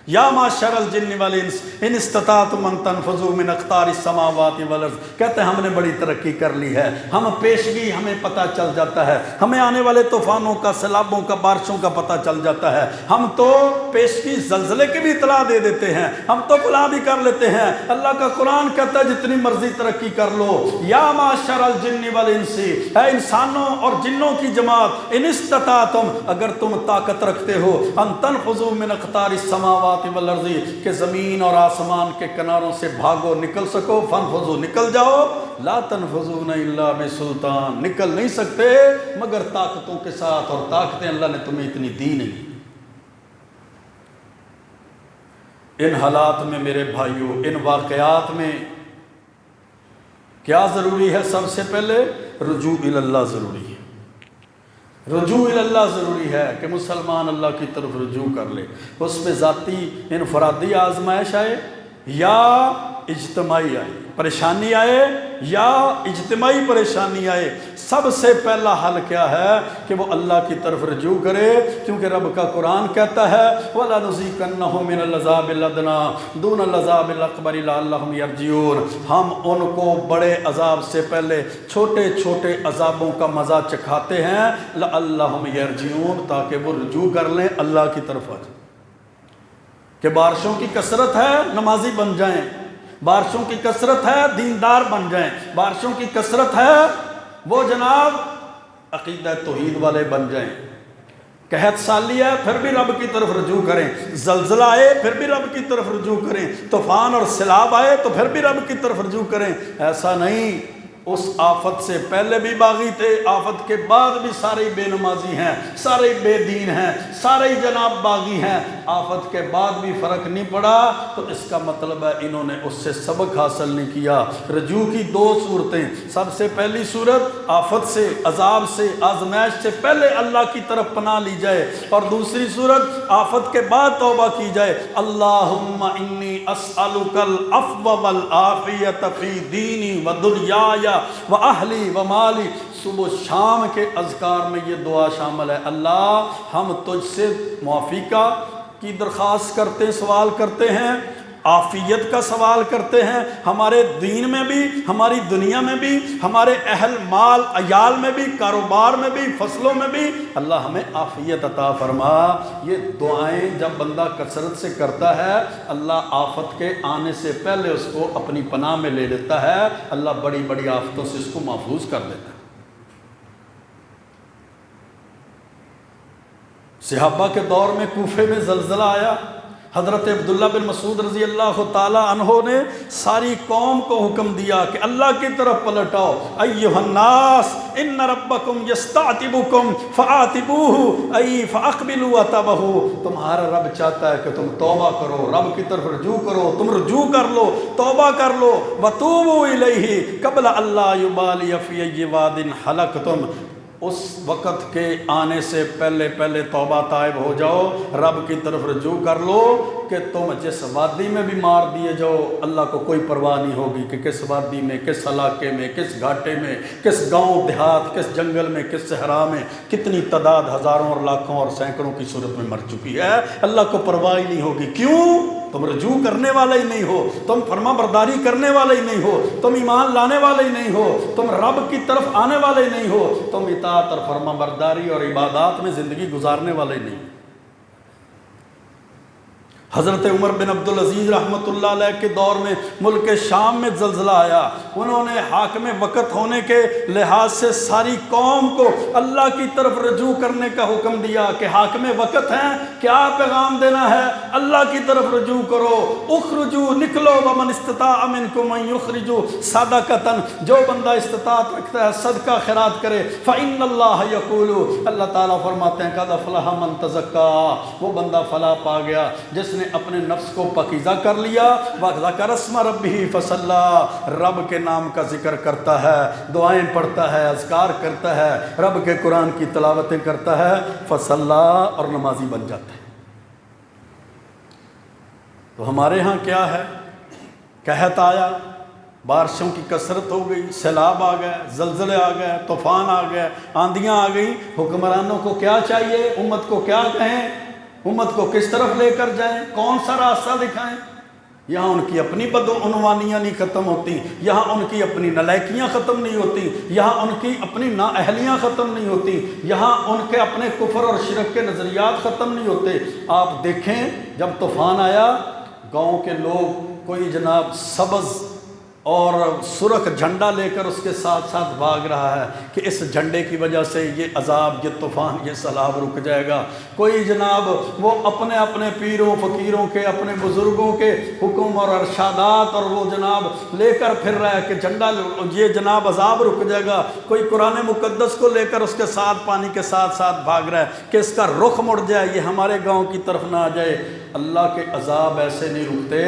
یا معشر الجن والانس ان استطعتم ان تنفذوا من اقطار السماوات والارض، کہتے ہیں ہم نے بڑی ترقی کر لی ہے، ہم پیشگی ہمیں پتہ چل جاتا ہے، ہمیں آنے والے طوفانوں کا، سیلابوں کا، بارشوں کا پتہ چل جاتا ہے، ہم تو پیشگی زلزلے کی بھی اطلاع دے دیتے ہیں، ہم تو فلاں بھی کر لیتے ہیں۔ اللہ کا قرآن کہتا ہے جتنی مرضی ترقی کر لو۔ یا معشر الجن والانس، اے انسانوں اور جنوں کی جماعت، ان استطعتم، اگر تم طاقت رکھتے ہو، ان تنفذوا من اقطار السماوات والارض، کہ زمین اور آسمان کے کناروں سے بھاگو، نکل سکو، فانفذوا، نکل جاؤ، لا تنفذون الا بسلطان، نکل نہیں سکتے مگر طاقتوں کے ساتھ، اور طاقتیں اللہ نے تمہیں اتنی دی نہیں۔ ان حالات میں میرے بھائیوں، ان واقعات میں کیا ضروری ہے؟ سب سے پہلے رجوع اللہ ضروری ہے، رجوع اللہ ضروری ہے کہ مسلمان اللہ کی طرف رجوع کر لے۔ اس پہ ذاتی انفرادی آزمائش آئے یا اجتماعی آئے، پریشانی آئے یا اجتماعی پریشانی آئے، سب سے پہلا حل کیا ہے کہ وہ اللہ کی طرف رجوع کرے، کیونکہ رب کا قرآن کہتا ہے وَلَنُذِيقَنَّهُم مِّنَ الْعَذَابِ الْأَدْنَىٰ دُونَ الْعَذَابِ الْأَكْبَرِ لَعَلَّهُمْ يَرْجِعُونَ، ہم ان کو بڑے عذاب سے پہلے چھوٹے چھوٹے عذابوں کا مزہ چکھاتے ہیں، لَعَلَّهُمْ يَرْجِعُونَ، تاکہ وہ رجوع کر لیں، اللہ کی طرف آ جائیں۔ کہ بارشوں کی کثرت ہے نمازی بن جائیں، بارشوں کی کثرت ہے دیندار بن جائیں، بارشوں کی کثرت ہے وہ جناب عقیدہ توحید والے بن جائیں۔ قحط سالی ہے پھر بھی رب کی طرف رجوع کریں، زلزلہ آئے پھر بھی رب کی طرف رجوع کریں، طوفان اور سیلاب آئے تو پھر بھی رب کی طرف رجوع کریں۔ ایسا نہیں اس آفت سے پہلے بھی باغی تھے، آفت کے بعد بھی سارے بے نمازی ہیں، سارے بے دین ہیں، سارے جناب باغی ہیں، آفت کے بعد بھی فرق نہیں پڑا، تو اس کا مطلب ہے انہوں نے اس سے سبق حاصل نہیں کیا۔ رجوع کی دو صورتیں، سب سے پہلی صورت آفت سے، عذاب سے، آزمائش سے پہلے اللہ کی طرف پناہ لی جائے، اور دوسری صورت آفت کے بعد توبہ کی جائے۔ اللہم انی اسألک العفو والعافیۃ فی دینی و دنیایا و اہلی و مالی، صبح شام کے اذکار میں یہ دعا شامل ہے، اللہ ہم تجھ سے معافی کی درخواست کرتے ہیں، سوال کرتے ہیں، عافیت کا سوال کرتے ہیں، ہمارے دین میں بھی، ہماری دنیا میں بھی، ہمارے اہل مال عیال میں بھی، کاروبار میں بھی، فصلوں میں بھی اللہ ہمیں عافیت عطا فرما۔ یہ دعائیں جب بندہ کثرت سے کرتا ہے، اللہ آفت کے آنے سے پہلے اس کو اپنی پناہ میں لے لیتا ہے، اللہ بڑی بڑی آفتوں سے اس کو محفوظ کر دیتا ہے۔ صحابہ کے دور میں کوفے میں زلزلہ آیا، حضرت عبداللہ بن مسعود رضی اللہ تعالی عنہ نے ساری قوم کو حکم دیا کہ اللہ کی طرف پلٹ آؤ، ایھا الناس ان ربکم یستعتبکم فآتبوہ ای فاقبلوا عتبہ، تمہارا رب چاہتا ہے کہ تم توبہ کرو، رب کی طرف رجوع کرو، تم رجوع کر لو، توبہ کر لو، وتوبوا الیہ قبل اللہ یبالی فی ای واد حلقتم، اس وقت کے آنے سے پہلے پہلے توبہ طائب ہو جاؤ، رب کی طرف رجوع کر لو کہ تم جس وادی میں بھی مار دیے جاؤ، اللہ کو کوئی پرواہ نہیں ہوگی کہ کس وادی میں، کس علاقے میں، کس گھاٹے میں، کس گاؤں دیہات، کس جنگل میں، کس صحرا میں کتنی تعداد ہزاروں اور لاکھوں اور سینکڑوں کی صورت میں مر چکی ہے، اللہ کو پرواہ ہی نہیں ہوگی۔ کیوں؟ تم رجوع کرنے والا ہی نہیں ہو، تم فرما برداری کرنے والے ہی نہیں ہو، تم ایمان لانے والے ہی نہیں ہو، تم رب کی طرف آنے والے ہی نہیں ہو، تم اطاعت اور فرما برداری اور عبادات میں زندگی گزارنے والے ہی نہیں ہو۔ حضرت عمر بن عبدالعزیز رحمۃ اللہ علیہ کے دور میں ملک شام میں زلزلہ آیا، انہوں نے حاکم وقت ہونے کے لحاظ سے ساری قوم کو اللہ کی طرف رجوع کرنے کا حکم دیا کہ حاکم وقت ہیں، کیا پیغام دینا ہے؟ اللہ کی طرف رجوع کرو، اخرجوا، نکلو، ومن استطاع منکم ان یخرجوا صدقۃ، جو بندہ استطاعت رکھتا ہے صدقہ خیرات کرے، فإن اللہ یقول، اللہ تعالیٰ فرماتے ہیں قد افلح من تزکا، وہ بندہ فلاح پا گیا جس نے اپنے نفس کو پاکیزہ کر لیا، وَذَكَرَ اسْمَ رَبِّهِ فَصَلَّى، رب کے نام کا ذکر کرتا ہے، دعائیں پڑھتا ہے، اذکار کرتا ہے، رب کے قرآن کی تلاوتیں کرتا ہے، فَصَلَّى، اور نمازی بن جاتا ہے۔ تو ہمارے ہاں کیا ہے؟ قحط آیا، بارشوں کی کثرت ہو گئی، سیلاب آ گئے، زلزلے آ گئے، طوفان آ گئے، آندھیاں آ گئی، حکمرانوں کو کیا چاہیے؟ امت کو کیا کہیں؟ امت کو کس طرف لے کر جائیں؟ کون سا راستہ دکھائیں؟ یہاں ان کی اپنی بدعنوانیاں نہیں ختم ہوتی، یہاں ان کی اپنی نالائکیاں ختم نہیں ہوتی، یہاں ان کی اپنی نااہلیاں ختم نہیں ہوتی، یہاں ان کے اپنے کفر اور شرک کے نظریات ختم نہیں ہوتے۔ آپ دیکھیں جب طوفان آیا، گاؤں کے لوگ کوئی جناب سبز اور سرخ جھنڈا لے کر اس کے ساتھ ساتھ بھاگ رہا ہے کہ اس جھنڈے کی وجہ سے یہ عذاب، یہ طوفان، یہ سیلاب رک جائے گا۔ کوئی جناب وہ اپنے اپنے پیروں فقیروں کے، اپنے بزرگوں کے حکم اور ارشادات اور وہ جناب لے کر پھر رہا ہے کہ جھنڈا یہ جناب عذاب رک جائے گا۔ کوئی قرآن مقدس کو لے کر اس کے ساتھ پانی کے ساتھ ساتھ بھاگ رہا ہے کہ اس کا رخ مڑ جائے، یہ ہمارے گاؤں کی طرف نہ آ جائے۔ اللہ کے عذاب ایسے نہیں رکتے،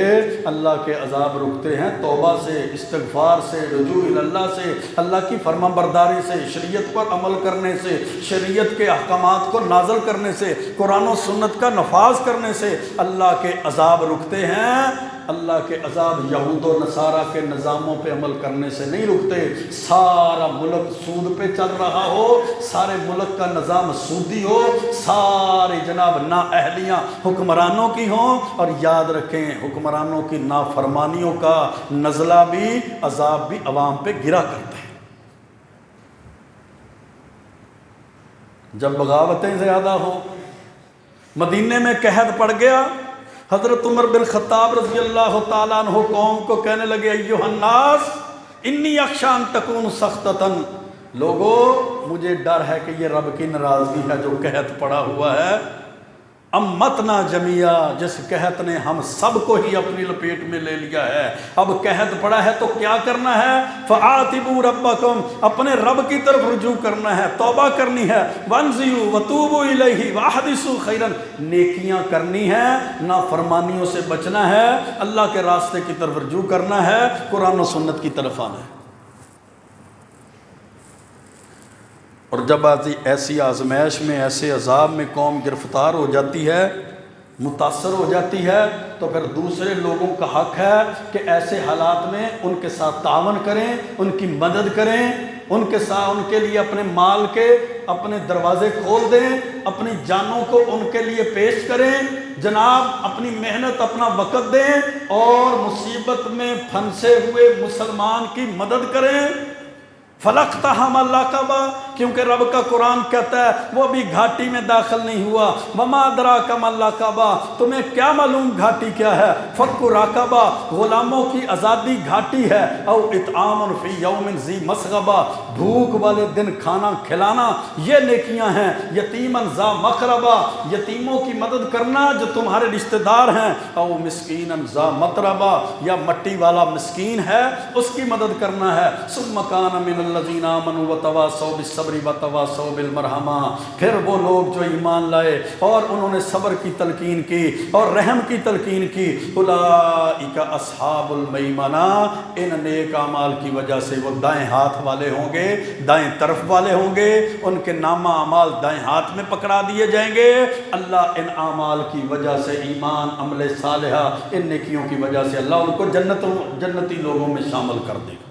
اللہ کے عذاب رکتے ہیں توبہ سے، استغفار سے، رجوع اللہ سے، اللہ کی فرما برداری سے، شریعت پر عمل کرنے سے، شریعت کے احکامات کو نازل کرنے سے، قرآن و سنت کا نفاذ کرنے سے اللہ کے عذاب رکتے ہیں۔ اللہ کے عذاب یہود و نصارہ کے نظاموں پہ عمل کرنے سے نہیں رکتے۔ سارا ملک سود پہ چل رہا ہو، سارے ملک کا نظام سودی ہو، سارے جناب نااہلیاں حکمرانوں کی ہوں، اور یاد رکھیں حکمرانوں کی نافرمانیوں کا نزلہ بھی، عذاب بھی عوام پہ گرا کرتا ہے۔ جب بغاوتیں زیادہ ہوں، مدینے میں قحط پڑ گیا، حضرت عمر بن خطاب رضی اللہ تعالیٰ عنہ قوم کو کہنے لگے ایھا الناس انی اخشی ان تکون سختۃ، لوگو مجھے ڈر ہے کہ یہ رب کی ناراضگی ہے جو قحط پڑا ہوا ہے، امتنا جميعا، جس قحط نے ہم سب کو ہی اپنی لپیٹ میں لے لیا ہے۔ اب قحط پڑا ہے تو کیا کرنا ہے؟ فآتبوا ربکم، اپنے رب کی طرف رجوع کرنا ہے، توبہ کرنی ہے، وانزلوا وتوبوا الیہ واحدثوا خیرا، نیکیاں کرنی ہے، نافرمانیوں سے بچنا ہے، اللہ کے راستے کی طرف رجوع کرنا ہے، قرآن و سنت کی طرف آنا ہے۔ اور جب ایسی آزمائش میں، ایسے عذاب میں قوم گرفتار ہو جاتی ہے، متاثر ہو جاتی ہے، تو پھر دوسرے لوگوں کا حق ہے کہ ایسے حالات میں ان کے ساتھ تعاون کریں، ان کی مدد کریں، ان کے ساتھ، ان کے لیے اپنے مال کے، اپنے دروازے کھول دیں، اپنی جانوں کو ان کے لیے پیش کریں جناب، اپنی محنت اپنا وقت دیں اور مصیبت میں پھنسے ہوئے مسلمان کی مدد کریں۔ فَلَقْتَحَمَ الْعَقَبَةَ، کیونکہ رب کا قرآن کہتا ہے وہ ابھی گھاٹی میں داخل نہیں ہوا۔ وَمَا أَدْرَاكَ مَا الْعَقَبَةُ، تمہیں کیا معلوم گھاٹی کیا ہے؟ فَكُّ رَقَبَةٍ، غلاموں کی آزادی گھاٹی ہے۔ أَوْ إِطْعَامٌ فِي يَوْمٍ ذِي مَسْغَبَةٍ، بھوک والے دن کھانا کھلانا، یہ نیکیاں ہیں۔ یتیماً ذا مقربہ، یتیموں کی مدد کرنا جو تمہارے رشتہ دار ہیں۔ أَوْ مِسْكِينًا ذا متربہ، یا مٹی والا مسکین ہے اس کی مدد کرنا ہے۔ ثُمَّ كَانَ مِنَ الذین آمنوا وتواصوا بالصبر وتواصوا بالمرحمہ، پھر وہ لوگ جو ایمان لائے اور انہوں نے صبر کی تلقین کی اور رحم کی تلقین کی، اولئک اصحاب المیمنہ، ان نیک اعمال کی وجہ سے وہ دائیں ہاتھ والے ہوں گے، دائیں طرف والے ہوں گے، ان کے نامہ اعمال دائیں ہاتھ میں پکڑا دیے جائیں گے۔ اللہ ان اعمال کی وجہ سے، ایمان، عمل صالحہ، ان نیکیوں کی وجہ سے اللہ ان کو جنتی لوگوں میں شامل کر دے گا۔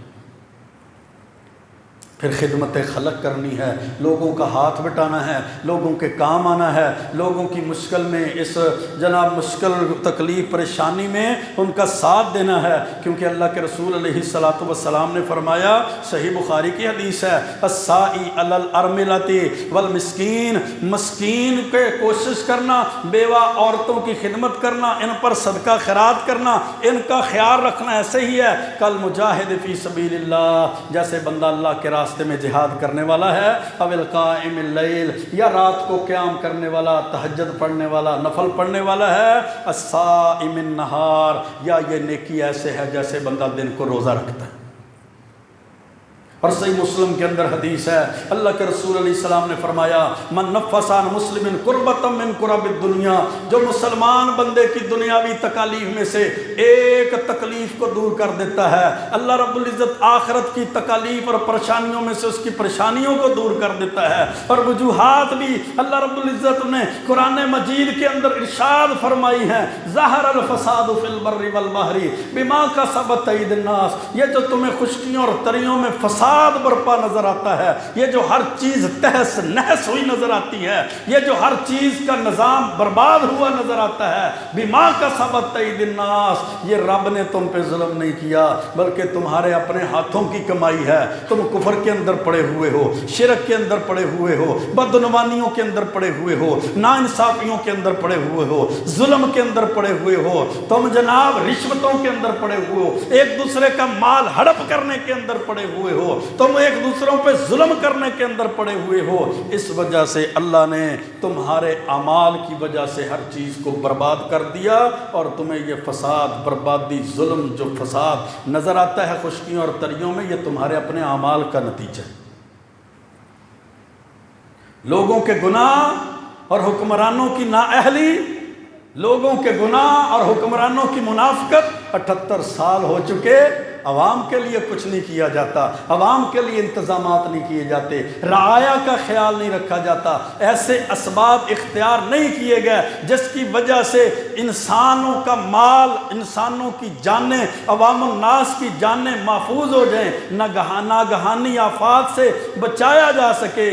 پھر خدمت خلق کرنی ہے، لوگوں کا ہاتھ بٹانا ہے، لوگوں کے کام آنا ہے، لوگوں کی مشکل میں، اس جناب مشکل تکلیف پریشانی میں ان کا ساتھ دینا ہے، کیونکہ اللہ کے رسول علیہ الصلاۃ والسلام نے فرمایا، صحیح بخاری کی حدیث ہے، السائی علی الارملۃ والمسکین، مسکین کے کوشش کرنا، بیوہ عورتوں کی خدمت کرنا، ان پر صدقہ خیرات کرنا، ان کا خیال رکھنا ایسے ہی ہے کل مجاہد فی سبیل اللہ، جیسے بندہ اللہ کے راستے میں جہاد کرنے والا ہے، او القائم اللیل، یا رات کو قیام کرنے والا، تہجد پڑھنے والا، نفل پڑھنے والا ہے، الصائم النہار، یا یہ نیکی ایسے ہے جیسے بندہ دن کو روزہ رکھتا ہے۔ اور صحیح مسلم کے اندر حدیث ہے، اللہ کے رسول علیہ السلام نے فرمایا، من نفس عن مسلم کربۃ من کرب الدنیا، جو مسلمان بندے کی دنیاوی تکالیف میں سے ایک تکلیف کو دور کر دیتا ہے، اللہ رب العزت آخرت کی تکالیف اور پریشانیوں میں سے اس کی پریشانیوں کو دور کر دیتا ہے۔ اور وجوہات بھی اللہ رب العزت نے قرآن مجید کے اندر ارشاد فرمائی ہیں، ظہر الفساد فی البر والبحر بما کسبت ایدی الناس، یہ جو تمہیں خشکیوں اور تریوں میں فساد برپا نظر آتا ہے، یہ جو ہر چیز تہس نہس ہوئی نظر آتی ہے، یہ جو ہر چیز کا نظام برباد ہوا نظر آتا ہے، بما کسبت ایدی الناس، یہ رب نے تم پہ ظلم نہیں کیا بلکہ تمہارے اپنے ہاتھوں کی کمائی ہے۔ تم کفر کے اندر پڑے ہوئے ہو، شرک کے اندر پڑے ہوئے ہو، بدعنوانیوں کے اندر پڑے ہوئے ہو، ناانصافیوں کے اندر پڑے ہوئے ہو، ظلم کے اندر پڑے ہوئے ہو، تم جناب رشوتوں کے اندر پڑے ہوئے ہو، ایک دوسرے کا مال ہڑپ کرنے کے اندر پڑے ہوئے ہو، تم ایک دوسروں پہ ظلم کرنے کے اندر پڑے ہوئے ہو۔ اس وجہ سے اللہ نے تمہارے اعمال کی وجہ سے ہر چیز کو برباد کر دیا، اور تمہیں یہ فساد، بربادی، ظلم جو فساد نظر آتا ہے خشکیوں اور تریوں میں، یہ تمہارے اپنے اعمال کا نتیجہ ہے۔ لوگوں کے گناہ اور حکمرانوں کی نااہلی، لوگوں کے گناہ اور حکمرانوں کی منافقت، 78 سال ہو چکے، عوام کے لیے کچھ نہیں کیا جاتا، عوام کے لیے انتظامات نہیں کیے جاتے، رعایا کا خیال نہیں رکھا جاتا، ایسے اسباب اختیار نہیں کیے گئے جس کی وجہ سے انسانوں کا مال، انسانوں کی جانیں، عوام الناس کی جانیں محفوظ ہو جائیں، ناگہانی آفات سے بچایا جا سکے۔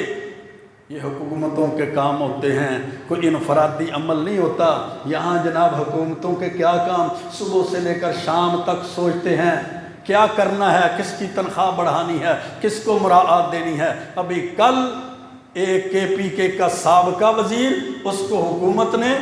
یہ حکومتوں کے کام ہوتے ہیں، کوئی انفرادی عمل نہیں ہوتا۔ یہاں جناب حکومتوں کے کیا کام، صبح سے لے کر شام تک سوچتے ہیں کیا کرنا ہے، کس کی تنخواہ بڑھانی ہے، کس کو مراعات دینی ہے۔ ابھی کل ایک KPK کا سابقہ وزیر، اس کو حکومت نے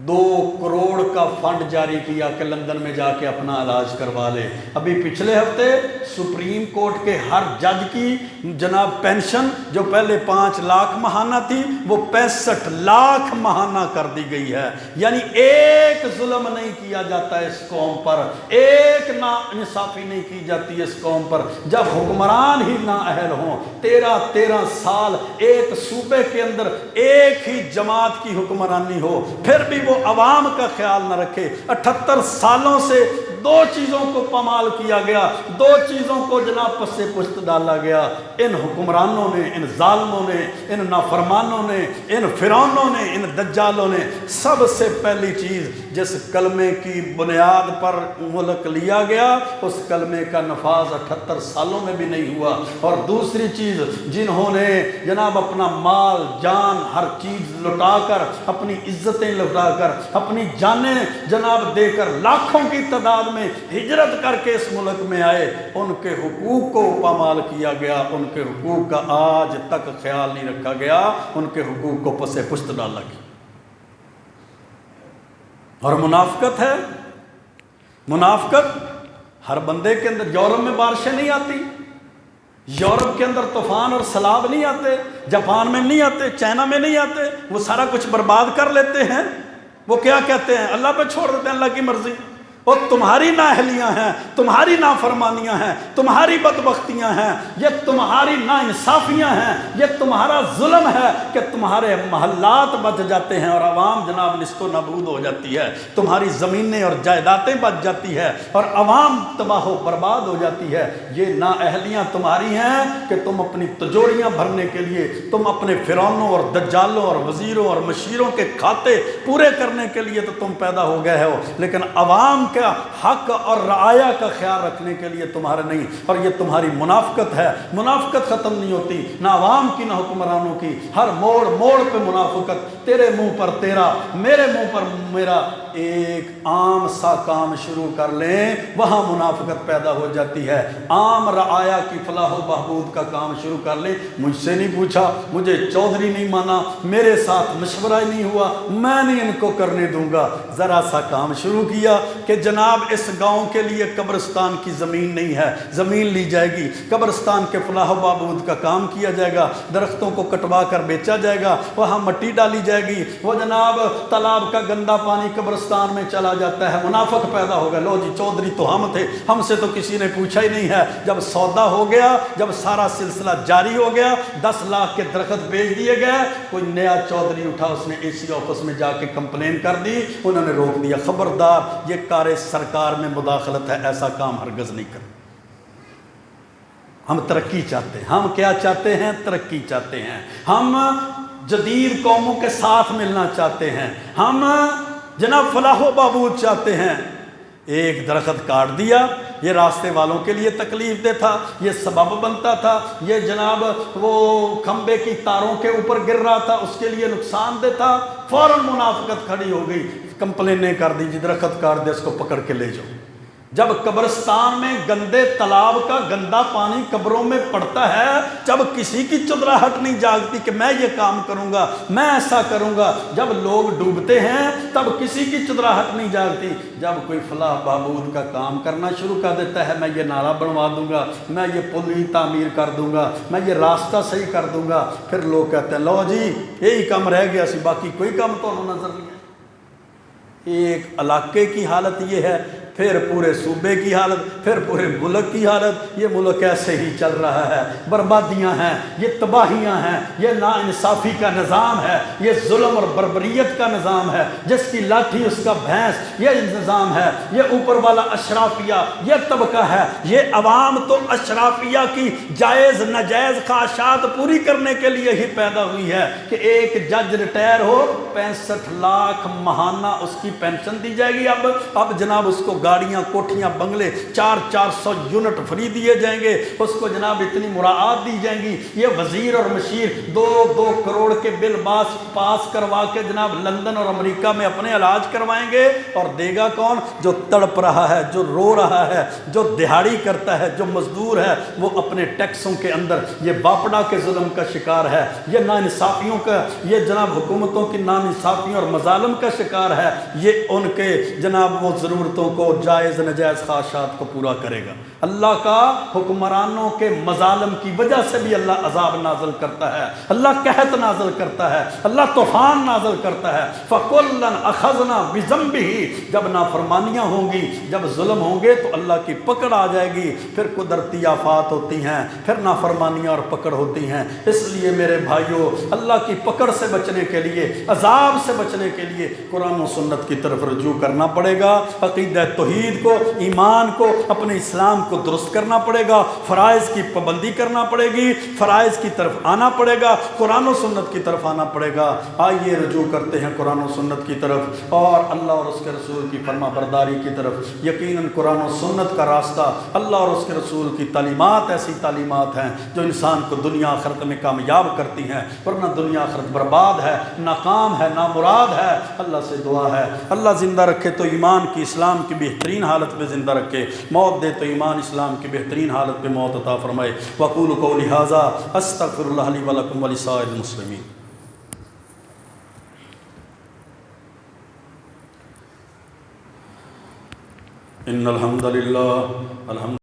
2 کروڑ کا فنڈ جاری کیا کہ لندن میں جا کے اپنا علاج کروا لے۔ ابھی پچھلے ہفتے سپریم کورٹ کے ہر جج کی جناب پینشن جو پہلے 5 لاکھ ماہانہ تھی، وہ 65 لاکھ ماہانہ کر دی گئی ہے۔ یعنی ایک ظلم نہیں کیا جاتا اس قوم پر، ایک ناانصافی نہیں کی جاتی اس قوم پر، جب حکمران ہی نااہل ہوں۔ 13 سال ایک صوبے کے اندر ایک ہی جماعت کی حکمرانی ہو، پھر بھی وہ عوام کا خیال نہ رکھے۔ 78 سالوں سے دو چیزوں کو پامال کیا گیا، دو چیزوں کو جناب پس پشت ڈالا گیا۔ ان حکمرانوں نے، ان ظالموں نے، ان نافرمانوں نے، ان فرعونوں نے، ان دجالوں نے سب سے پہلی چیز جس کلمے کی بنیاد پر ملک لیا گیا اس کلمے کا نفاذ 78 سالوں میں بھی نہیں ہوا۔ اور دوسری چیز جنہوں نے جناب اپنا مال جان ہر چیز لٹا کر، اپنی عزتیں لٹا کر، اپنی جانیں جناب دے کر لاکھوں کی تعداد میں ہجرت کر کے اس ملک میں آئے، ان کے حقوق کو پامال کیا گیا، ان کے حقوق کا آج تک خیال نہیں رکھا گیا، ان کے حقوق کو پس پشت ڈالا گیا۔ اور منافقت ہے، منافقت ہر بندے کے اندر۔ یورپ میں بارشیں نہیں آتی، یورپ کے اندر طوفان اور سیلاب نہیں آتے، جاپان میں نہیں آتے، چائنا میں نہیں آتے، وہ سارا کچھ برباد کر لیتے ہیں۔ وہ کیا کہتے ہیں؟ اللہ پہ چھوڑ دیتے ہیں، اللہ کی مرضی۔ اور تمہاری نااہلیاں ہیں، تمہاری نافرمانیاں ہیں، تمہاری بدبختیاں ہیں، یہ تمہاری ناانصافیاں ہیں، یہ تمہارا ظلم ہے کہ تمہارے محلات بچ جاتے ہیں اور عوام جناب نست و نابود ہو جاتی ہے، تمہاری زمینیں اور جائیدادیں بچ جاتی ہے اور عوام تباہ و برباد ہو جاتی ہے۔ یہ نااہلیاں تمہاری ہیں کہ تم اپنی تجوریاں بھرنے کے لیے، تم اپنے فرعونوں اور دجالوں اور وزیروں اور مشیروں کے کھاتے پورے کرنے کے لیے تو تم پیدا ہو گئے ہو، لیکن عوام کا حق اور رعایا کا خیال رکھنے کے لیے تمہارے نہیں۔ اور یہ تمہاری منافقت ہے، منافقت ختم نہیں ہوتی، نہ عوام کی نہ حکمرانوں کی، ہر موڑ موڑ پہ منافقت، تیرے منہ پر تیرا، میرے منہ پر میرا۔ ایک عام سا کام شروع کر لیں وہاں منافقت پیدا ہو جاتی ہے۔ عام رعایا کی فلاح و بہبود کا کام شروع کر لیں، مجھ سے نہیں پوچھا، مجھے چودھری نہیں مانا، میرے ساتھ مشورہ ہی نہیں ہوا، میں نہیں ان کو کرنے دوں گا۔ ذرا سا کام شروع کیا کہ جناب اس گاؤں کے لیے قبرستان کی زمین نہیں ہے، زمین لی جائے گی، قبرستان کے فلاح و بہبود کا کام کیا جائے گا، درختوں کو کٹوا کر بیچا جائے گا، وہاں مٹی ڈالی جائے گی، وہ جناب تالاب کا گندا پانی قبرستان میں چلا جاتا ہے۔ منافق پیدا ہو گیا، لو جی چودھری تو ہم تھے، ہم سے تو کسی نے پوچھا ہی نہیں ہے۔ جب سودا ہو گیا، جب سارا سلسلہ جاری ہو گیا، 10 لاکھ کے درخت بیچ دیے گئے، کوئی نیا چودھری اٹھا، اس نے اے سی آفس میں جا کے کمپلین کر دی، انہوں نے روک دیا، خبردار یہ کار سرکار میں مداخلت ہے، ایسا کام ہرگز نہیں کریں۔ ہم ترقی چاہتے ہیں، ہم کیا چاہتے ہیں؟ ترقی چاہتے ہیں، ہم جدید قوموں کے ساتھ ملنا چاہتے ہیں، ہم جناب فلاح و بہبود چاہتے ہیں۔ ایک درخت کاٹ دیا، یہ راستے والوں کے لیے تکلیف دہ تھا، یہ سبب بنتا تھا، یہ جناب وہ کھمبے کی تاروں کے اوپر گر رہا تھا، اس کے لیے نقصان دہ تھا، فوراً منافقت کھڑی ہو گئی، کمپلینیں کر دی، جی درخت کاٹ دے، اس کو پکڑ کے لے جاؤ۔ جب قبرستان میں گندے تالاب کا گندا پانی قبروں میں پڑتا ہے، جب کسی کی چدراہٹ نہیں جاگتی کہ میں یہ کام کروں گا، میں ایسا کروں گا، جب لوگ ڈوبتے ہیں تب کسی کی چدراہٹ نہیں جاگتی، جب کوئی فلاح بہبود کا کام کرنا شروع کر دیتا ہے، میں یہ نالہ بنوا دوں گا، میں یہ پل ہی تعمیر کر دوں گا، میں یہ راستہ صحیح کر دوں گا، پھر لوگ کہتے ہیں لو جی یہی کام رہ گیا سی، باقی کوئی کام تو نظر نہیں ہے۔ ایک علاقے کی حالت یہ ہے، پھر پورے صوبے کی حالت، پھر پورے ملک کی حالت۔ یہ ملک ایسے ہی چل رہا ہے، بربادیاں ہیں، یہ تباہیاں ہیں، یہ ناانصافی کا نظام ہے، یہ ظلم اور بربریت کا نظام ہے، جس کی لاٹھی اس کا بھینس، یہ نظام ہے، یہ اوپر والا اشرافیہ، یہ طبقہ ہے، یہ عوام تو اشرافیہ کی جائز ناجائز خواہشات پوری کرنے کے لیے ہی پیدا ہوئی ہے کہ ایک جج ریٹائر ہو 65 لاکھ ماہانہ اس کی پینشن دی جائے گی، اب جناب اس کو گاڑیاں، کوٹھیاں، بنگلے 400 یونٹ فری دیے جائیں گے، اس کو جناب اتنی مراعات دی جائیں گی۔ یہ وزیر اور مشیر 2 کروڑ کے بل پاس کروا کے جناب لندن اور امریکہ میں اپنے علاج کروائیں گے، اور دے گا کون؟ جو تڑپ رہا ہے، جو رو رہا ہے، جو دہاڑی کرتا ہے، جو مزدور ہے، وہ اپنے ٹیکسوں کے اندر یہ باپڑا کے ظلم کا شکار ہے، یہ ناانصافیوں کا، یہ جناب حکومتوں کی ناانصافیوں اور مظالم کا شکار ہے، یہ ان کے جناب وہ ضرورتوں کو، جائز نجائز خواہشات کو پورا کرے گا۔ اللہ کا حکمرانوں کے مظالم کی وجہ سے بھی اللہ عذاب نازل کرتا ہے، اللہ قحط نازل کرتا ہے، اللہ طوفان نازل کرتا ہے۔ فَكُلًّا أَخَذْنَا بِذَنبِهِ، جب نافرمانیاں ہوں گی، جب ظلم ہوں گے تو اللہ کی پکڑ آ جائے گی، پھر قدرتی آفات ہوتی ہیں، پھر نافرمانیاں اور پکڑ ہوتی ہیں۔ اس لیے میرے بھائیوں، اللہ کی پکڑ سے بچنے کے لیے، عذاب سے بچنے کے لیے قرآن و سنت کی طرف رجوع کرنا پڑے گا، عقیدہ توحید کو، ایمان کو، اپنے اسلام کو درست کرنا پڑے گا، فرائض کی پابندی کرنا پڑے گی، فرائض کی طرف آنا پڑے گا، قرآن و سنت کی طرف آنا پڑے گا۔ آئیے رجوع کرتے ہیں قرآن و سنت کی طرف اور اللہ اور اس کے رسول کی فرما برداری کی طرف۔ یقیناً قرآن و سنت کا راستہ، اللہ اور اس کے رسول کی تعلیمات ایسی تعلیمات ہیں جو انسان کو دنیا آخرت میں کامیاب کرتی ہیں، ورنہ دنیا آخرت برباد ہے، ناکام ہے، نامراد ہے۔ اللہ سے دعا ہے اللہ زندہ رکھے تو ایمان کی، اسلام کی بہترین حالت میں زندہ رکھے، موت دے تو ایمان اسلام کی بہترین حالت میں موت عطا فرمائے۔ وَقُولُ قَوْلِي هَٰذَا أَسْتَغْفِرُ اللَّهَ لِي وَلَكُمْ وَلِسَائِرِ الْمُسْلِمِينَ۔ ان الحمد للہ